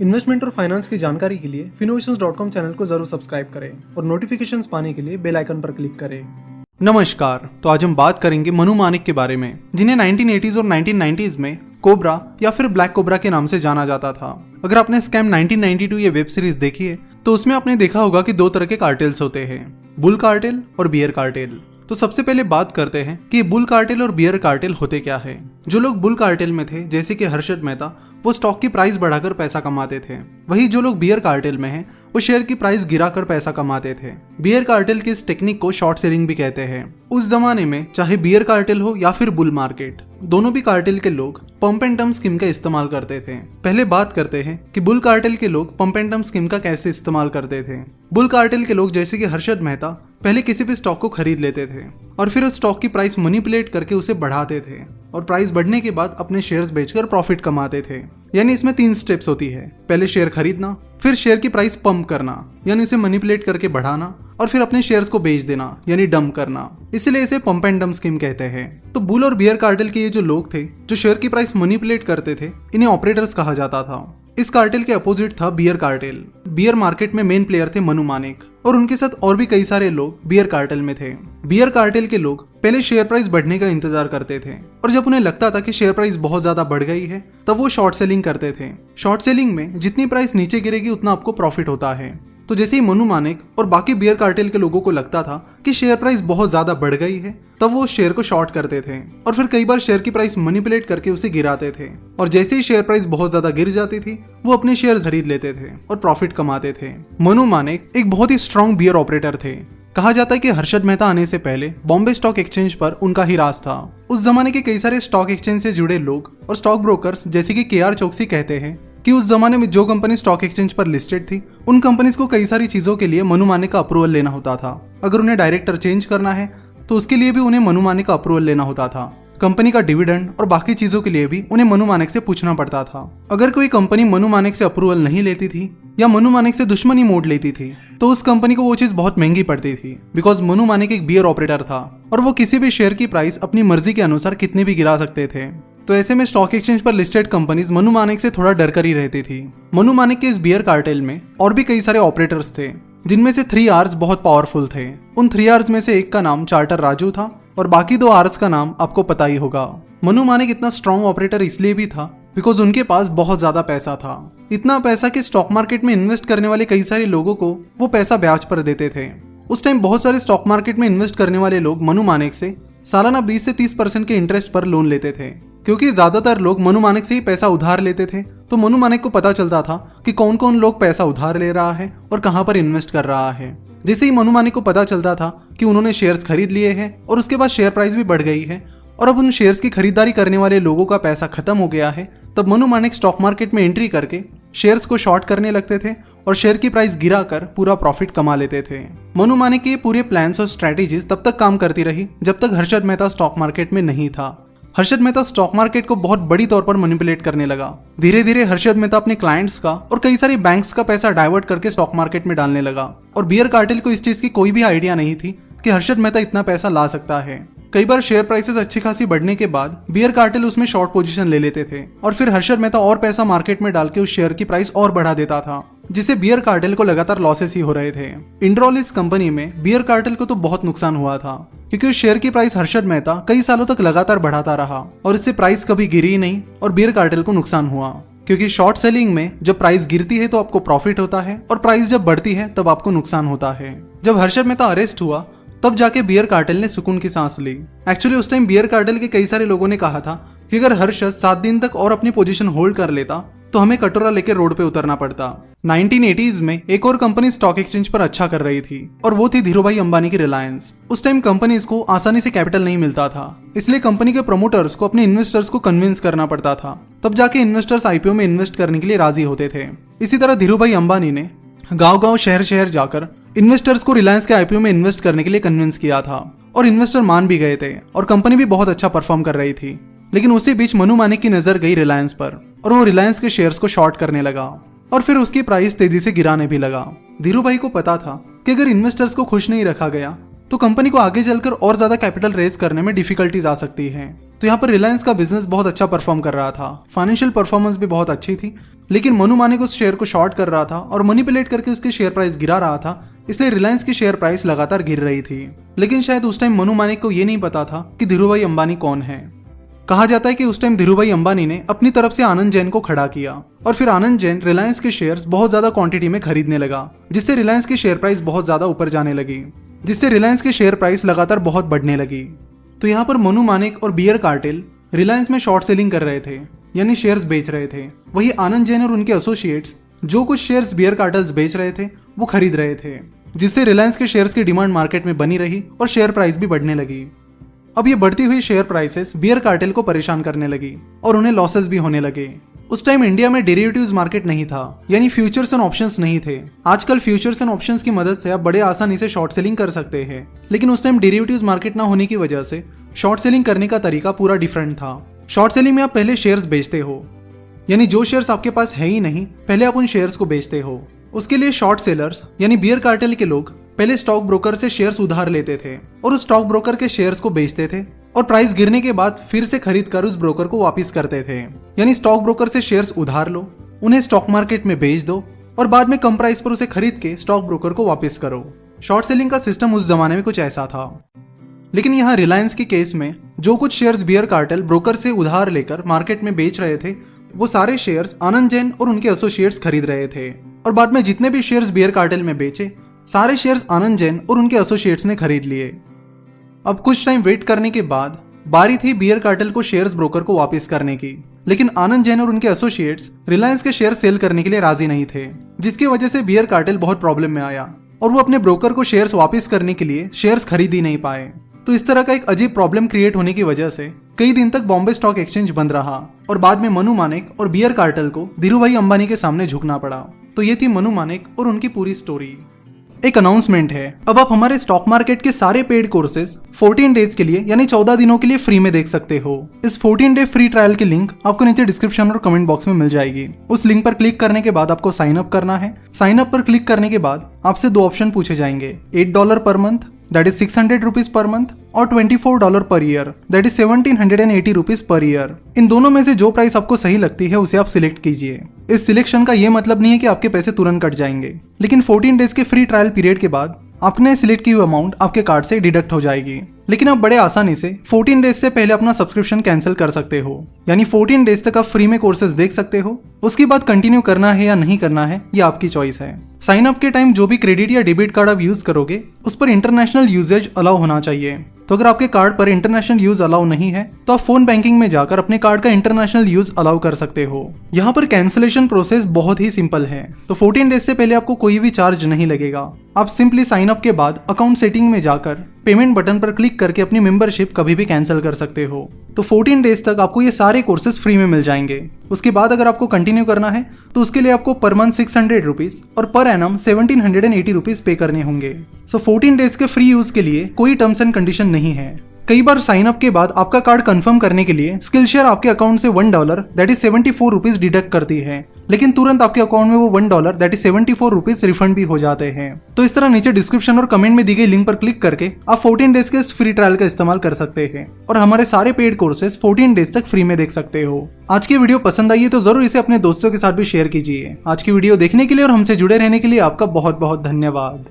Investment और finance की जानकारी के लिए Finnovations.com चैनल को जरूर सब्सक्राइब करें और नोटिफिकेशंस पाने के लिए बेल आइकन पर क्लिक करें। नमस्कार। तो आज हम बात करेंगे मनु मानिक के बारे में, जिन्हें 1980s और 1990s में कोबरा या फिर ब्लैक कोबरा के नाम से जाना जाता था। अगर आपने स्कैम 1992 ये वेब सीरीज देखी है तो उसमें आपने देखा होगा कि दो तरह के कार्टेल्स होते हैं, बुल कार्टेल और बियर कार्टेल। तो सबसे पहले बात करते हैं कि बुल कार्टेल और बियर कार्टेल होते क्या है। जो लोग बुल कार्टेल में थे, जैसे कि हर्षद मेहता, वो स्टॉक की प्राइस बढ़ाकर पैसा कमाते थे। वही जो लोग बियर कार्टेल में हैं, वो शेयर की प्राइस गिराकर पैसा कमाते थे। बियर कार्टेल की इस टेक्निक को शॉर्ट सेलिंग भी कहते हैं। उस जमाने में चाहे बियर कार्टेल हो या फिर बुल मार्केट, दोनों भी कार्टेल के लोग पंप एंड डंप स्कीम का इस्तेमाल करते थे। पहले बात करते हैं कि बुल कार्टेल के लोग पंप एंड डंप स्कीम का कैसे इस्तेमाल करते थे। बुल कार्टेल के लोग जैसे कि हर्षद मेहता पहले किसी भी स्टॉक को खरीद लेते थे और फिर उस स्टॉक की प्राइस मैनिपुलेट करके उसे बढ़ाते थे और प्राइस बढ़ने के बाद अपने शेयर्स बेचकर प्रॉफिट कमाते थे। यानी इसमें 3 स्टेप्स होती है। पहले शेयर खरीदना, फिर शेयर की प्राइस पंप करना यानी उसे मैनिपुलेट करके बढ़ाना, और फिर अपने शेयर्स को बेच देना यानी डंप करना। इसलिए इसे पंप एंड डंप स्कीम कहते हैं। तो बुल और बियर कार्टेल के ये जो लोग थे जो शेयर की प्राइस मैनिपुलेट करते थे, इन्हें ऑपरेटर्स कहा जाता था। इस कार्टेल के अपोजिट था बियर कार्टेल। बियर मार्केट में मेन प्लेयर थे मनु मानिक और उनके साथ और भी कई सारे लोग बियर कार्टेल में थे। बियर कार्टेल के लोग पहले शेयर प्राइस बढ़ने का इंतजार करते थे और जब उन्हें लगता था कि शेयर प्राइस बहुत ज्यादा बढ़ गई है, तब वो शॉर्ट सेलिंग करते थे। शॉर्ट सेलिंग में जितनी प्राइस नीचे गिरेगी उतना आपको प्रॉफिट होता है। तो जैसे ही मनु मानिक और बाकी बियर कार्टेल के लोगों को लगता था कि शेयर प्राइस बहुत ज्यादा बढ़ गई है, तब वो शेयर को शॉर्ट करते थे और फिर कई बार शेयर की प्राइस मैनिपुलेट करके उसे गिराते थे। और जैसे ही शेयर प्राइस बहुत ज्यादा गिर जाती थी, वो अपने शेयर खरीद लेते थे और प्रॉफिट कमाते थे। मनु मानिक एक बहुत ही स्ट्रॉन्ग बियर ऑपरेटर थे। कहा जाता है कि हर्षद मेहता आने से पहले बॉम्बे स्टॉक एक्सचेंज पर उनका ही राज था। उस जमाने के कई सारे स्टॉक एक्सचेंज से जुड़े लोग और स्टॉक ब्रोकर्स जैसे कि KR चौकसी कहते हैं कि उस जमाने में जो कंपनी स्टॉक एक्सचेंज पर लिस्टेड थी, उन कंपनीज को कई सारी चीजों के लिए मनु मानिक का अप्रूवल लेना होता था। अगर उन्हें डायरेक्टर चेंज करना है तो उसके लिए भी उन्हें मनु मानिक का अप्रूवल लेना होता था। कंपनी का डिविडेंड और बाकी चीजों के लिए भी उन्हें मनु मानिक से पूछना पड़ता था। अगर कोई कंपनी मनु मानिक से अप्रूवल नहीं लेती थी या मनु मानिक से दुश्मनी मोड़ लेती थी, तो उस कंपनी को वो चीज बहुत महंगी पड़ती थी। बिकॉज मनु मानिक एक बियर ऑपरेटर था और वो किसी भी शेयर की प्राइस अपनी मर्जी के अनुसार कितनी भी गिरा सकते थे। तो ऐसे में स्टॉक एक्सचेंज पर लिस्टेड कंपनीज मनु मानिक से थोड़ा डर कर ही रहती थी। मनु मानिक के इस बियर कार्टेल में और भी कई सारे ऑपरेटर्स थे, जिनमें से 3 Rs बहुत पावरफुल थे। उन 3 Rs में से एक का नाम चार्टर राजू था और बाकी 2 Rs का नाम आपको पता ही होगा। मनु मानिक इतना स्ट्रॉन्ग ऑपरेटर इसलिए भी था बिकॉज उनके पास बहुत ज्यादा पैसा था। इतना पैसा कि स्टॉक मार्केट में इन्वेस्ट करने वाले कई सारे लोगों को वो पैसा ब्याज पर देते थे। उस टाइम बहुत सारे स्टॉक मार्केट में इन्वेस्ट करने वाले लोग मनु मानिक से सालाना 20 से 30% के इंटरेस्ट पर लोन लेते थे। क्योंकि ज्यादातर लोग मनु मानिक से ही पैसा उधार लेते थे, तो मनु मानिक को पता चलता था कि कौन कौन लोग पैसा उधार ले रहा है और कहां पर इन्वेस्ट कर रहा है। जैसे ही मनु मानिक को पता चलता था कि उन्होंने शेयर्स खरीद लिए हैं और उसके बाद शेयर प्राइस भी बढ़ गई है और अब उन शेयर्स की खरीदारी करने वाले लोगों का पैसा खत्म हो गया है, तब मनु मानिक स्टॉक मार्केट में एंट्री करके शेयर्स को शॉर्ट करने लगते थे और शेयर की प्राइस गिराकर पूरा प्रॉफिट कमा लेते थे। मनु मानिक के पूरे प्लान्स और स्ट्रेटेजीज तब तक काम करती रही जब तक हर्षद मेहता स्टॉक मार्केट में नहीं था। हर्षद मेहता स्टॉक मार्केट को बहुत बड़ी तौर पर मैनिपुलेट करने लगा। धीरे धीरे हर्षद मेहता अपने क्लाइंट्स का और कई सारी बैंक्स का पैसा डाइवर्ट करके स्टॉक मार्केट में डालने लगा और बियर कार्टेल को इस चीज की कोई भी आइडिया नहीं थी कि हर्षद मेहता इतना पैसा ला सकता है। कई बार शेयर प्राइसेस अच्छी खासी बढ़ने के बाद बियर कार्टेल उसमें शॉर्ट पोजीशन ले लेते थे और फिर हर्षद मेहता और पैसा मार्केट में डाल के उस शेयर की प्राइस और बढ़ा देता था, जिससे बियर कार्टेल को लगातार लॉसेस ही हो रहे थे। इंड्रोल इस कंपनी में बियर कार्टेल को तो बहुत नुकसान हुआ था क्योंकि उस शेयर की प्राइस हर्षद मेहता कई सालों तक लगातार बढ़ाता रहा और इससे प्राइस कभी गिरी नहीं और बियर कार्टेल को नुकसान हुआ। क्योंकि शॉर्ट सेलिंग में जब प्राइस गिरती है तो आपको प्रॉफिट होता है और प्राइस जब बढ़ती है तब आपको नुकसान होता है। जब हर्षद मेहता अरेस्ट हुआ तब जाके बियर कार्टेल ने सुकून की सांस ली। एक्चुअली उस टाइम बियर कार्टेल के कई सारे लोगों ने कहा था कि अगर हर्षद 7 दिन तक और अपनी पोजीशन होल्ड कर लेता तो हमें कटोरा लेकर रोड पे उतरना पड़ता। 1980s में एक और कंपनी स्टॉक एक्सचेंज पर अच्छा कर रही थी और वो थी धीरूभाई अंबानी की रिलायंस। उस टाइम कंपनीज को आसानी से कैपिटल नहीं मिलता था, इसलिए कंपनी के प्रमोटर्स को अपने इन्वेस्टर्स को कन्विंस करना पड़ता था, तब जाके इन्वेस्टर्स IPO में इन्वेस्ट करने के लिए राजी होते थे। इसी तरह धीरूभाई अंबानी ने गाँव-गाँव शहर-शहर जाकर इन्वेस्टर्स को रिलायंस के IPO में इन्वेस्ट करने के लिए कन्विंस किया था और इन्वेस्टर मान भी गए थे और कंपनी भी बहुत अच्छा परफॉर्म कर रही थी। लेकिन उसी बीच मनु मानिक की नजर गई रिलायंस पर और वो रिलायंस के शेयर्स को शॉर्ट करने लगा और फिर उसकी प्राइस तेजी से गिराने भी लगा। धीरूभाई को पता था कि अगर इन्वेस्टर्स को खुश नहीं रखा गया तो कंपनी को आगे चलकर और ज्यादा कैपिटल रेज करने में डिफिकल्टीज आ सकती है। तो यहाँ पर रिलायंस का बिजनेस बहुत अच्छा परफॉर्म कर रहा था, फाइनेंशियल परफॉर्मेंस भी बहुत अच्छी थी लेकिन मनु मानिक उस शेयर को शॉर्ट कर रहा था और मैनिपुलेट करके उसके शेयर प्राइस गिरा रहा था, इसलिए रिलायंस की शेयर प्राइस लगातार गिर रही थी। लेकिन शायद उस टाइम मनु मानिक को ये नहीं पता था कि धीरूभाई अंबानी कौन है। कहा जाता है कि उस टाइम धीरूभाई अंबानी ने अपनी तरफ से आनंद जैन को खड़ा किया और फिर आनंद जैन रिलायंस के शेयर्स बहुत ज्यादा क्वांटिटी में खरीदने लगा, जिससे रिलायंस की शेयर प्राइस बहुत ज्यादा ऊपर जाने लगी, जिससे रिलायंस की शेयर प्राइस लगातार बहुत बढ़ने लगी। तो यहाँ पर मनु मानिक और बियर कार्टेल रिलायंस में शॉर्ट सेलिंग कर रहे थे, यानी शेयर्स बेच रहे थे। वही आनंद जैन और उनके एसोसिएट्स जो कुछ शेयर्स बियर कार्टेल्स बेच रहे थे वो खरीद रहे थे, जिससे रिलायंस के शेयर्स की डिमांड मार्केट में बनी रही और शेयर प्राइस भी बढ़ने लगी। अब ये बढ़ती हुई शेयर प्राइसेस बियर कार्टेल को परेशान करने लगी और उन्हें लॉसेस भी होने लगे। उस टाइम इंडिया में डेरिवेटिव्स मार्केट नहीं था, यानी फ्यूचर्स एंड ऑप्शंस नहीं थे। आजकल फ्यूचर्स एंड ऑप्शंस की मदद से आप बड़े आसानी से शॉर्ट सेलिंग कर सकते हैं, लेकिन उस टाइम डेरिवेटिव्स मार्केट ना होने की वजह से शॉर्ट सेलिंग करने का तरीका पूरा डिफरेंट था। शॉर्ट सेलिंग में आप पहले शेयर्स बेचते हो, यानी जो शेयर्स आपके पास है ही नहीं पहले आप उन शेयर्स को बेचते हो। उसके लिए शॉर्ट सेलर्स यानी बियर कार्टेल के लोग पहले स्टॉक ब्रोकर से शेयर्स उधार लेते थे और उस स्टॉक ब्रोकर के शेयर्स को बेचते थे और प्राइस गिरने के बाद फिर से खरीद कर उस ब्रोकर को वापस करते थे। यानी स्टॉक ब्रोकर से शेयर्स उधार लो, उन्हें स्टॉक मार्केट में बेच दो और बाद में कम प्राइस पर उसे खरीद के स्टॉक ब्रोकर को वापस करो। शॉर्ट सेलिंग का सिस्टम उस जमाने में कुछ ऐसा था। लेकिन यहाँ रिलायंस के केस में जो कुछ शेयर्स बियर कार्टेल ब्रोकर से उधार लेकर मार्केट में बेच रहे थे वो सारे शेयर्स आनंद जैन और उनके एसोसिएट्स खरीद रहे थे और बाद में जितने भी शेयर्स बियर कार्टेल में बेचे सारे शेयर्स आनंद जैन और उनके एसोसिएट्स ने खरीद लिए। अब कुछ टाइम वेट करने के बाद बारी थी बियर कार्टेल को शेयर्स ब्रोकर को वापस करने की, लेकिन आनंद जैन और उनके एसोसिएट्स रिलायंस के शेयर सेल करने के लिए राजी नहीं थे, जिसकी वजह से बियर कार्टेल बहुत प्रॉब्लम में आया और वो अपने ब्रोकर को शेयर्स वापस करने के लिए शेयर्स खरीद ही नहीं पाए। तो इस तरह का एक अजीब प्रॉब्लम क्रिएट होने की वजह से कई दिन तक बॉम्बे स्टॉक एक्सचेंज बंद रहा और बाद में मनु मानिक और बियर कार्टेल को धीरूभाई अंबानी के सामने झुकना पड़ा। तो ये थी मनु मानिक और उनकी पूरी स्टोरी। एक अनाउंसमेंट है, अब आप हमारे स्टॉक मार्केट के सारे पेड कोर्सेज 14 डेज के लिए यानी 14 दिनों के लिए फ्री में देख सकते हो। इस 14 डे फ्री ट्रायल की लिंक आपको नीचे डिस्क्रिप्शन और कमेंट बॉक्स में मिल जाएगी। उस लिंक पर क्लिक करने के बाद आपको साइन अप करना है। साइन अप पर क्लिक करने के बाद आपसे दो ऑप्शन पूछे जाएंगे, $8 per month that is 600 rupees per month और $24 per year that is 1780 rupees per year. इन दोनों में से जो प्राइस आपको सही लगती है उसे आप सिलेक्ट कीजिए। इस सिलेक्शन का ये मतलब नहीं है कि आपके पैसे तुरंत कट जाएंगे, लेकिन 14 डेज के फ्री ट्रायल पीरियड के बाद आपने सिलेक्ट की हुई अमाउंट आपके कार्ड से डिडक्ट हो जाएगी। लेकिन आप बड़े आसानी से 14 डेज से पहले अपना सब्सक्रिप्शन कैंसिल कर सकते हो, यानी 14 डेज तक आप फ्री में कोर्सेज देख सकते हो। उसके बाद कंटिन्यू करना है या नहीं करना है ये आपकी चॉइस है। साइन अप के टाइम जो भी क्रेडिट या डेबिट कार्ड आप यूज करोगे उस पर इंटरनेशनल यूजेज अलाउ होना चाहिए। तो अगर आपके कार्ड पर इंटरनेशनल यूज अलाउ नहीं है तो आप फोन बैंकिंग में जाकर अपने कार्ड का इंटरनेशनल यूज अलाउ कर सकते हो। यहाँ पर कैंसिलेशन प्रोसेस बहुत ही सिंपल है। तो 14 डेज से पहले आपको कोई भी चार्ज नहीं लगेगा। आप सिंपली साइन अप के बाद अकाउंट सेटिंग में जाकर पेमेंट बटन पर क्लिक करके अपनी मेंबरशिप कभी भी कैंसिल कर सकते हो। तो 14 डेज तक आपको ये सारे कोर्सेज फ्री में मिल जाएंगे। उसके बाद अगर आपको कंटिन्यू करना है तो उसके लिए आपको पर मंथ 600 रुपीज और पर एनम 1780 रुपीज पे करने होंगे। सो 14 डेज के फ्री यूज के लिए कोई टर्म्स एंड कंडीशन नहीं है। कई बार साइन अप के बाद आपका कार्ड कंफर्म करने के लिए स्किलशेयर आपके अकाउंट से $1 दैट इज 74 रुपीज डिडक्ट करती है, लेकिन तुरंत आपके अकाउंट में वो $1 दैट इज 74 रुपीज रिफंड भी हो जाते हैं। तो इस तरह नीचे डिस्क्रिप्शन और कमेंट में दी गई लिंक पर क्लिक करके आप 14 डेज के इस फ्री ट्रायल का इस्तेमाल कर सकते हैं और हमारे सारे पेड कोर्सेज 14 डेज तक फ्री में देख सकते हो। आज की वीडियो पसंद आई है तो जरूर इसे अपने दोस्तों के साथ भी शेयर कीजिए। आज की वीडियो देखने के लिए और हमसे जुड़े रहने के लिए आपका बहुत बहुत धन्यवाद।